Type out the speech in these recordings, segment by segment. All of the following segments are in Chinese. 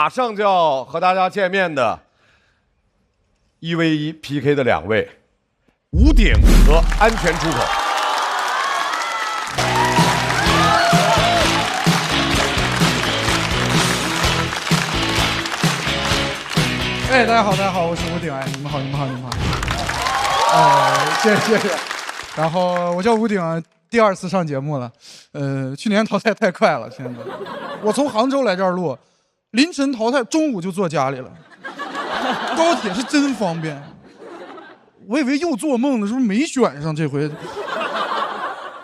马上就要和大家见面的1v1 PK 的2位，吴鼎和安全出口。哎，大家好，我是吴鼎。哎，你们好。谢谢。然后我叫吴鼎，第2次上节目了。去年淘汰太快了，天哪！我从杭州来这儿录，凌晨淘汰，中午就坐家里了。高铁是真方便。我以为又做梦了，是不是没选上这回？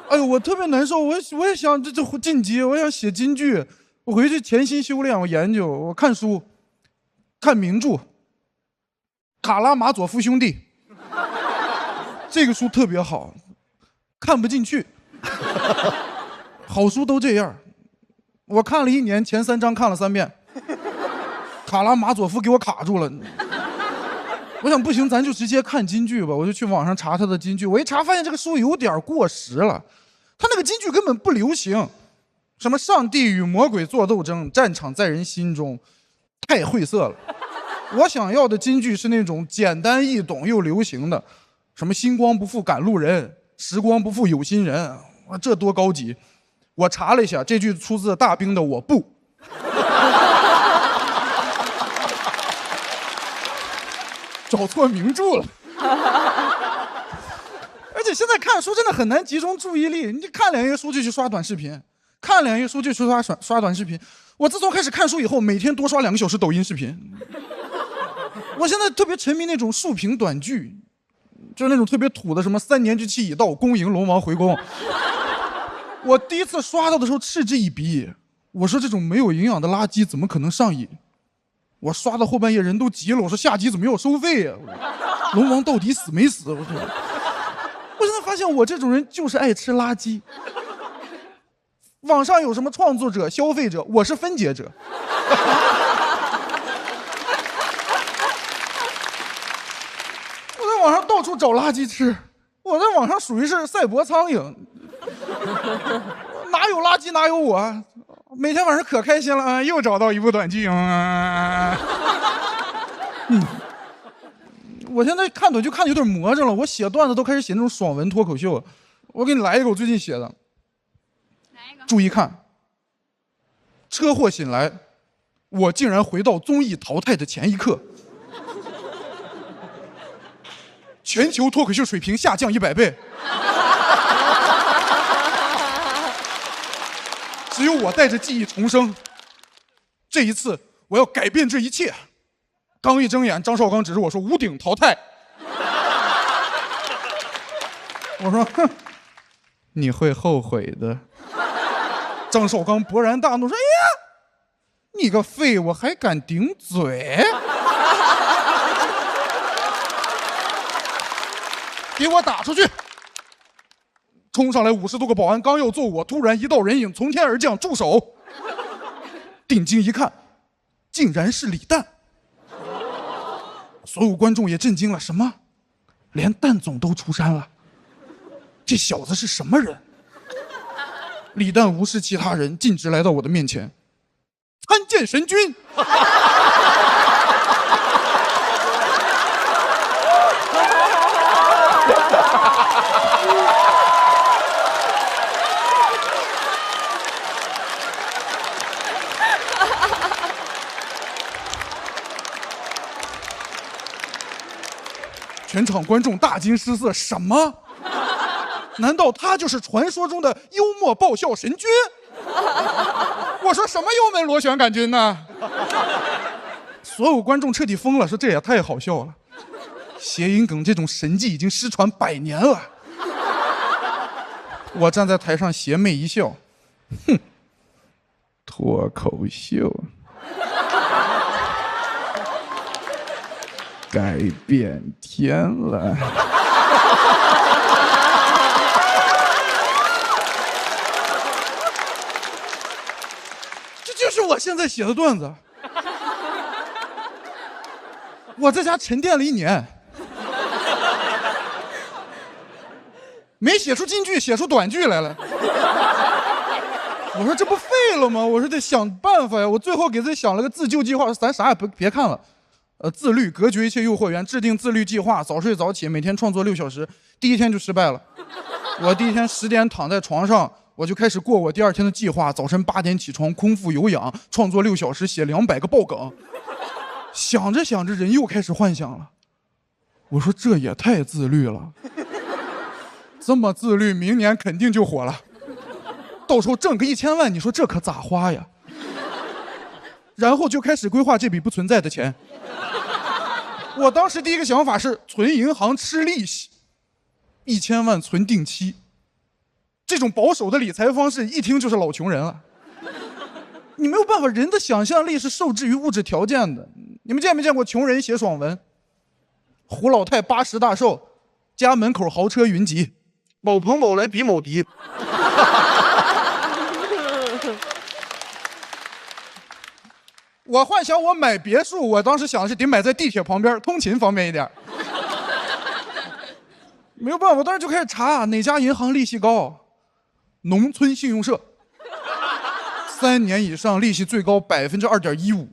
哎呦，我特别难受。我也想这晋级，我想写京剧。我回去潜心修炼，我研究，我看书，看名著。卡拉马佐夫兄弟，这个书特别好，看不进去。好书都这样，我看了1年，前3章看了3遍。卡拉马佐夫给我卡住了。我想不行，咱就直接看京剧吧。我就去网上查他的京剧，我一查发现这个书有点过时了，他那个京剧根本不流行。什么上帝与魔鬼做斗争，战场在人心中，太晦涩了。我想要的京剧是那种简单易懂又流行的，什么星光不负赶路人，时光不负有心人，这多高级！我查了一下，这句出自大兵的《我不》。找错名著了。而且现在看书真的很难集中注意力，你看2页书就去刷短视频，看2页书就去刷短视频。我自从开始看书以后，每天多刷2个小时抖音视频。我现在特别沉迷那种竖屏短剧，就是那种特别土的，什么3年之期已到，恭迎龙王回宫。我第一次刷到的时候嗤之以鼻，我说这种没有营养的垃圾怎么可能上瘾？我刷到后半夜人都急了，我说下集怎么要收费呀？龙王到底死没死？我现在发现我这种人就是爱吃垃圾。网上有什么创作者、消费者，我是分解者。我在网上到处找垃圾吃，我在网上属于是赛博苍蝇，哪有垃圾哪有我。每天晚上可开心了啊，又找到一部短剧啊。我现在看短剧看的有点魔怔了，我写段子都开始写那种爽文脱口秀。我给你来一个我最近写的，注意看。车祸醒来，我竟然回到综艺淘汰的前一刻。全球脱口秀水平下降100倍。只有我带着记忆重生。这一次我要改变这一切。刚一睁眼，张绍刚指着我说：“吴鼎淘汰。”我说：“哼，你会后悔的。”张绍刚勃然大怒说：“哎呀，你个废物还敢顶嘴！给我打出去！”冲上来50多个保安，刚要揍我，突然一道人影从天而降，住手！定睛一看，竟然是李诞。所有观众也震惊了，什么？连蛋总都出山了？这小子是什么人？李诞无视其他人，径直来到我的面前，参见神君。全场观众大惊失色，什么？难道他就是传说中的幽默爆笑神君？我说什么幽门螺旋杆菌呢？所有观众彻底疯了，说这也太好笑了。谐音梗这种神迹已经失传100年了。我站在台上邪魅一笑，哼，脱口秀。改变天了。这就是我现在写的段子。我在家沉淀了1年，没写出金句，写出短句来了。我说这不废了吗？我说得想办法呀。我最后给自己想了个自救计划，咱啥也别看了。自律，隔绝一切诱惑源，制定自律计划，早睡早起，每天创作6小时。第一天就失败了。我第一天10点躺在床上，我就开始过我第2天的计划：早晨8点起床，空腹有氧，创作6小时，写200个爆梗。想着想着，人又开始幻想了。我说这也太自律了，这么自律，明年肯定就火了。到时候挣个1000万，你说这可咋花呀？然后就开始规划这笔不存在的钱。我当时第一个想法是存银行吃利息，1000万存定期。这种保守的理财方式一听就是老穷人了。你没有办法，人的想象力是受制于物质条件的。你们见没见过穷人写爽文？胡老太80大寿，家门口豪车云集，某朋某来比某敌。我幻想我买别墅，我当时想的是得买在地铁旁边，通勤方便一点。没有办法，我当时就开始查哪家银行利息高，农村信用社，3年以上利息最高2.15%，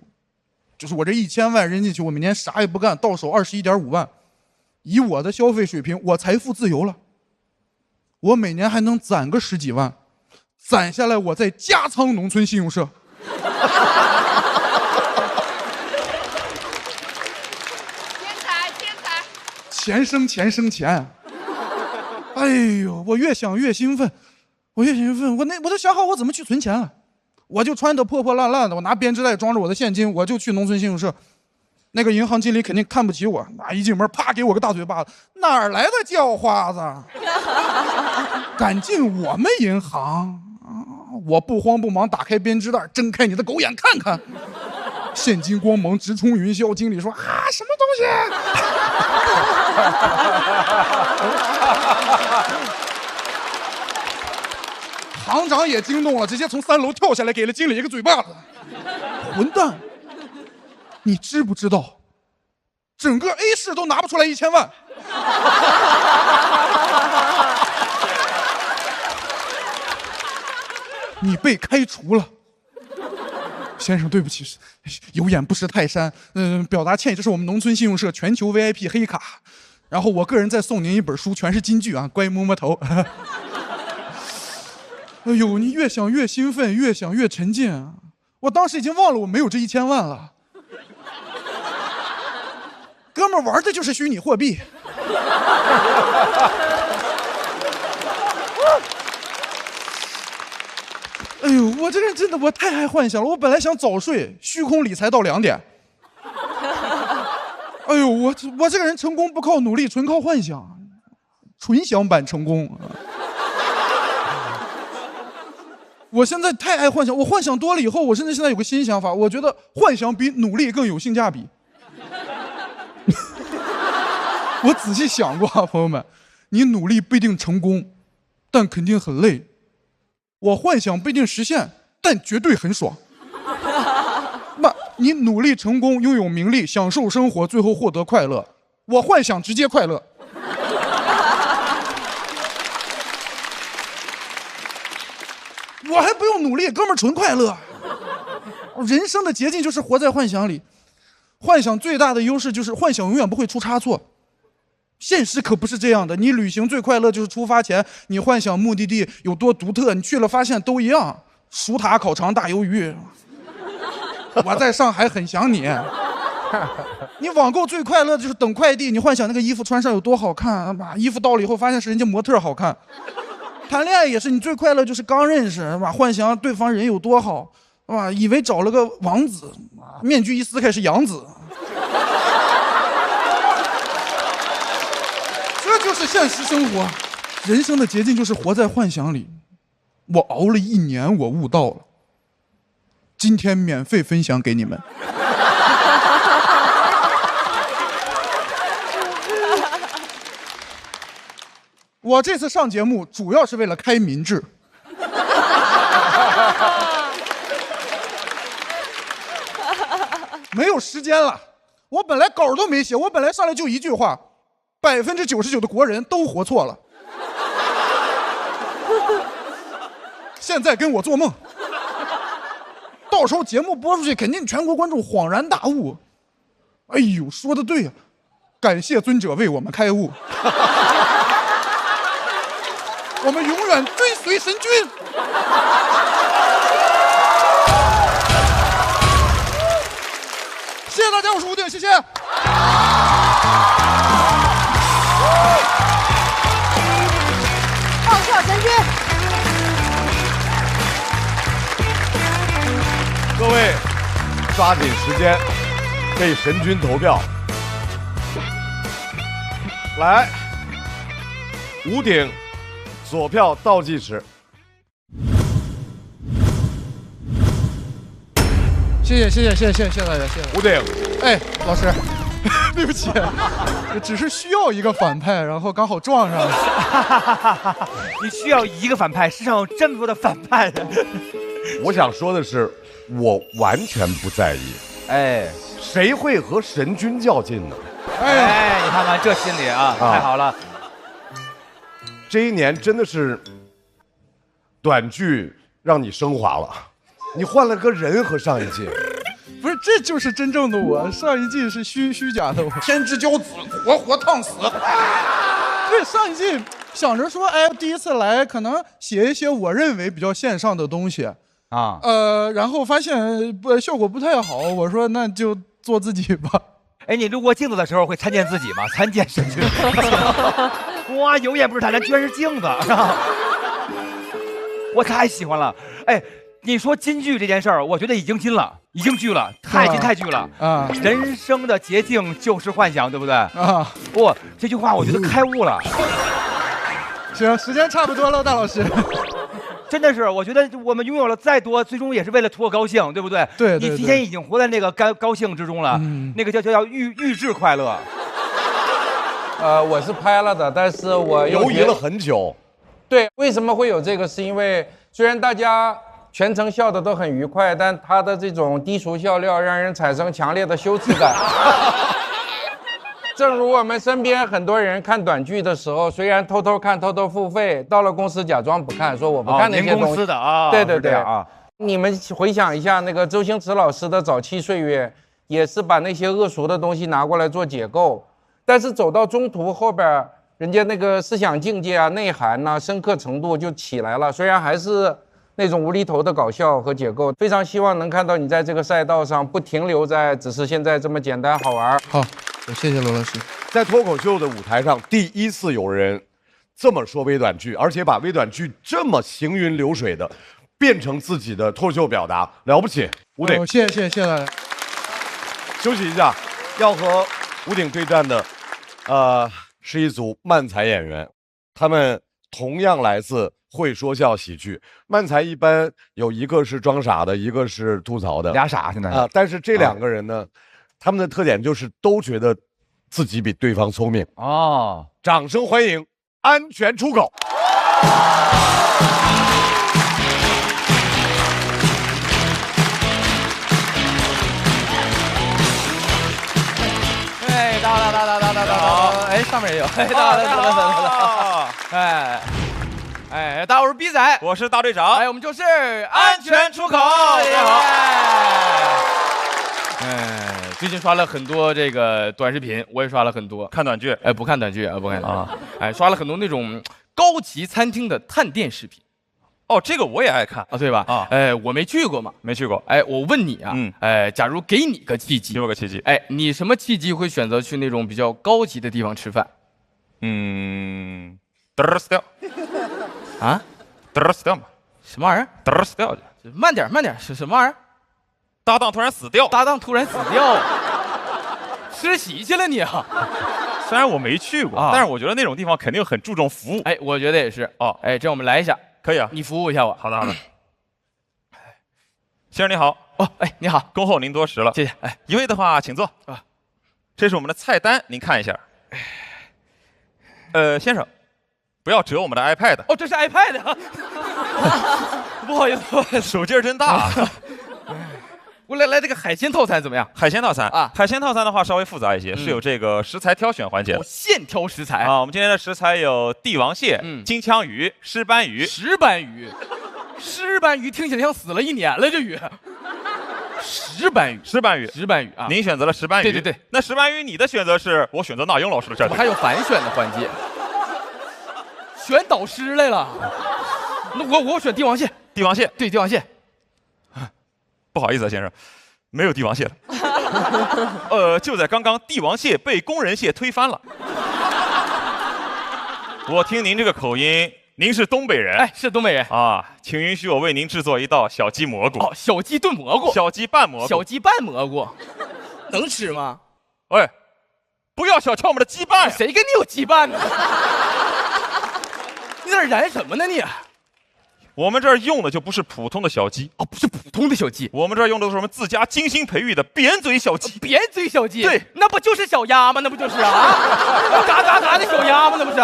就是我这1000万扔进去，我每年啥也不干，到手21.5万，以我的消费水平，我财富自由了，我每年还能攒个10几万，攒下来我再加仓农村信用社。钱生钱生钱，哎呦，我越想越兴奋，我都想好我怎么去存钱了，我就穿得破破烂烂的，我拿编织袋装着我的现金，我就去农村信用社。那个银行经理肯定看不起我，一进门啪给我个大嘴巴子，哪儿来的叫花子，敢进我们银行？我不慌不忙打开编织袋，睁开你的狗眼看看，现金光芒直冲云霄。经理说什么东西？行长也惊动了，直接从3楼跳下来，给了经理一个嘴巴子。混蛋，你知不知道，整个 A 市都拿不出来1000万。你被开除了。先生，对不起，有眼不识泰山。表达歉意，这是我们农村信用社全球 VIP 黑卡，然后我个人再送您一本书，全是金句啊，乖摸摸头。哎呦，你越想越兴奋，越想越沉浸啊！我当时已经忘了我没有这1000万了。哥们儿玩的就是虚拟货币。哎呦，我这个人真的，我太爱幻想了。我本来想早睡，虚空理财到2点。哎呦，我这个人成功不靠努力，纯靠幻想，纯享版成功。我现在太爱幻想，我幻想多了以后，我现在有个新想法，我觉得幻想比努力更有性价比。我仔细想过啊，朋友们，你努力不一定成功，但肯定很累。我幻想不一定实现，但绝对很爽。你努力成功，拥有名利，享受生活，最后获得快乐。我幻想直接快乐。我还不用努力，哥们儿纯快乐。人生的捷径就是活在幻想里。幻想最大的优势就是幻想永远不会出差错。现实可不是这样的，你旅行最快乐就是出发前你幻想目的地有多独特，你去了发现都一样，薯塔烤肠大鱿鱼。我在上海很想你。你网购最快乐的就是等快递，你幻想那个衣服穿上有多好看，衣服到了以后发现是人家模特好看。谈恋爱也是，你最快乐就是刚认识，幻想对方人有多好，以为找了个王子，面具一撕开是杨子。这就是现实生活，人生的捷径就是活在幻想里。我熬了1年，我悟到了，今天免费分享给你们。我这次上节目主要是为了开民智。没有时间了，我本来稿都没写，我本来上来就一句话：99%的国人都活错了。现在跟我做梦。到时候节目播出去，肯定全国观众恍然大悟。哎呦，说的对呀、感谢尊者为我们开悟，我们永远追随神君。谢谢大家，我是吴鼎，谢谢。爆笑神君，各位抓紧时间为神君投票。来，吴鼎，左票倒计时。谢谢大家，谢谢。吴鼎，哎，老师，对不起，只是需要一个反派，然后刚好撞上了。你需要一个反派，世上有这么多的反派的。我想说的是，我完全不在意，哎谁会和神君较劲呢？哎，你看看这心理啊，太好了。这一年真的是短剧让你升华了，你换了个人和上一季。不是，这就是真正的我。上一季是虚假的我，天之骄子，活烫死。对，上一季想着说，哎，第一次来，可能写一些我认为比较线上的东西啊，然后发现效果不太好，我说那就做自己吧。哎，你路过镜子的时候会参见自己吗？参见神君。哇，有眼不识泰山，居然是镜子。我太喜欢了。哎，你说金句这件事儿，我觉得已经金了，已经剧了，太金太剧了啊！人生的捷径就是幻想，对不对？啊，不，这句话我觉得开悟了。行，时间差不多了，大老师。真的是，我觉得我们拥有了再多，最终也是为了图个高兴，对不对？对，你提前已经活在那个高兴之中了，那个叫预制快乐。我是拍了的，但是我犹豫了很久。对，为什么会有这个？是因为虽然大家全程笑的都很愉快，但他的这种低俗笑料让人产生强烈的羞耻感。正如我们身边很多人看短剧的时候，虽然偷偷看、偷偷付费，到了公司假装不看，说我不看那些东西。公司的啊，对对对啊。你们回想一下，那个周星驰老师的早期岁月，也是把那些恶俗的东西拿过来做解构，但是走到中途后边，人家那个思想境界啊、内涵呐、深刻程度就起来了。虽然还是那种无厘头的搞笑和解构，非常希望能看到你在这个赛道上不停留在只是现在这么简单好玩。好，谢谢罗老师。在脱口秀的舞台上，第一次有人这么说微短剧，而且把微短剧这么行云流水的变成自己的脱口秀表达，了不起！吴鼎，谢谢大家。休息一下，要和吴鼎对战的，是一组漫才演员，他们同样来自会说笑喜剧。漫才一般有一个是装傻的，一个是吐槽的，俩傻现在但是这两个人呢，他们的特点就是都觉得自己比对方聪明。哦，掌声欢迎安全出口。哎，到，哎，上面也有，哎，到了，哎，大家好，我是逼仔，我是大队长，哎，我们就是安全出口，大家好。哎，最近刷了很多这个短视频，我也刷了很多。看短剧？哎，不看短剧啊，不看啊。哎，刷了很多那种高级餐厅的探店视频。哦，这个我也爱看啊，对吧？啊，哎，我没去过嘛，没去过。哎，我问你啊，哎，假如给你个契机，给我个契机，哎，你什么契机会选择去那种比较高级的地方吃饭？嘚儿死掉。啊？嘚儿死掉嘛？什么玩意儿？嘚儿死掉去。慢点，是什么玩意儿？搭档突然死掉。搭档突然死掉，吃席去了你啊？虽然我没去过，但是我觉得那种地方肯定很注重服务。哎，我觉得也是。哦，哎，这样我们来一下。可以啊，你服务一下我。好的。先生你好。哦，哎，你好，恭候您多时了。谢谢。哎，一位的话，请坐。啊，这是我们的菜单，您看一下。先生，不要折我们的 iPad。哦，这是 iPad 啊。不好意思，手劲儿真大。我来这个海鲜套餐怎么样？海鲜套餐啊，海鲜套餐的话稍微复杂一些，是有这个食材挑选环节的。现挑食材啊，我们今天的食材有帝王蟹、金枪鱼、石斑鱼。石斑鱼听起来像死了1年了，这鱼。石斑鱼，石斑鱼，石斑鱼啊！您选择了石斑鱼。对对对。那石斑鱼，你的选择是我选择那英老师的战队。我还有反选的环节，选导师来了。那我选帝王蟹。帝王蟹，对，帝王蟹。不好意思啊，先生，没有帝王蟹了。就在刚刚，帝王蟹被工人蟹推翻了。我听您这个口音，您是东北人。哎，是东北人啊，请允许我为您制作一道小鸡蘑菇。哦，小鸡炖蘑菇，小鸡拌蘑菇，小鸡拌蘑菇，能吃吗？喂，不要小瞧我们的鸡拌。谁跟你有鸡拌呢？你在这燃什么呢你？我们这儿用的就不是普通的小鸡哦，不是普通的小鸡，我们这儿用的是我们自家精心培育的扁嘴小鸡。扁嘴小鸡，对，那不就是小鸭吗？那不就是啊？嘎嘎嘎的小鸭吗？那不是？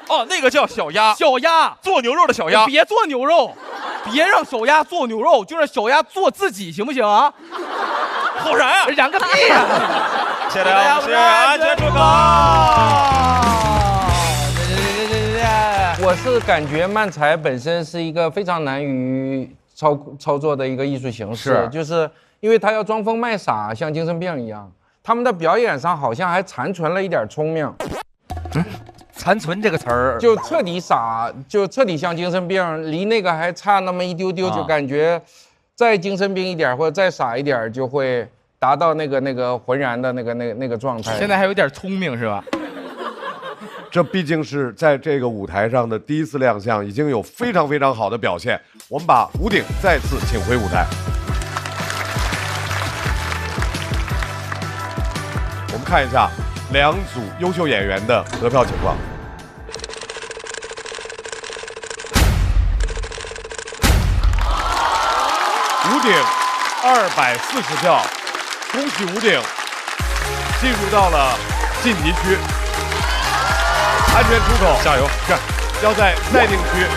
哦，那个叫小鸭，小鸭做牛肉的小鸭。别做牛肉，别让小鸭做牛肉，就让小鸭做自己，行不行啊？好燃啊！燃个屁呀！谢谢大家，是安全出口。我是感觉漫才本身是一个非常难于操作的一个艺术形式，就是因为他要装疯卖傻，像精神病一样。他们的表演上好像还残存了一点聪明。残存这个词儿，就彻底傻，就彻底像精神病，离那个还差那么一丢丢，就感觉再精神病一点或者再傻一点，就会达到那个浑然的那个状态。现在还有点聪明是吧？这毕竟是在这个舞台上的第一次亮相，已经有非常非常好的表现。我们把吴鼎再次请回舞台。我们看一下两组优秀演员的得票情况。吴鼎240票，恭喜吴鼎进入到了晋级区。安全出口，加油！要在待定区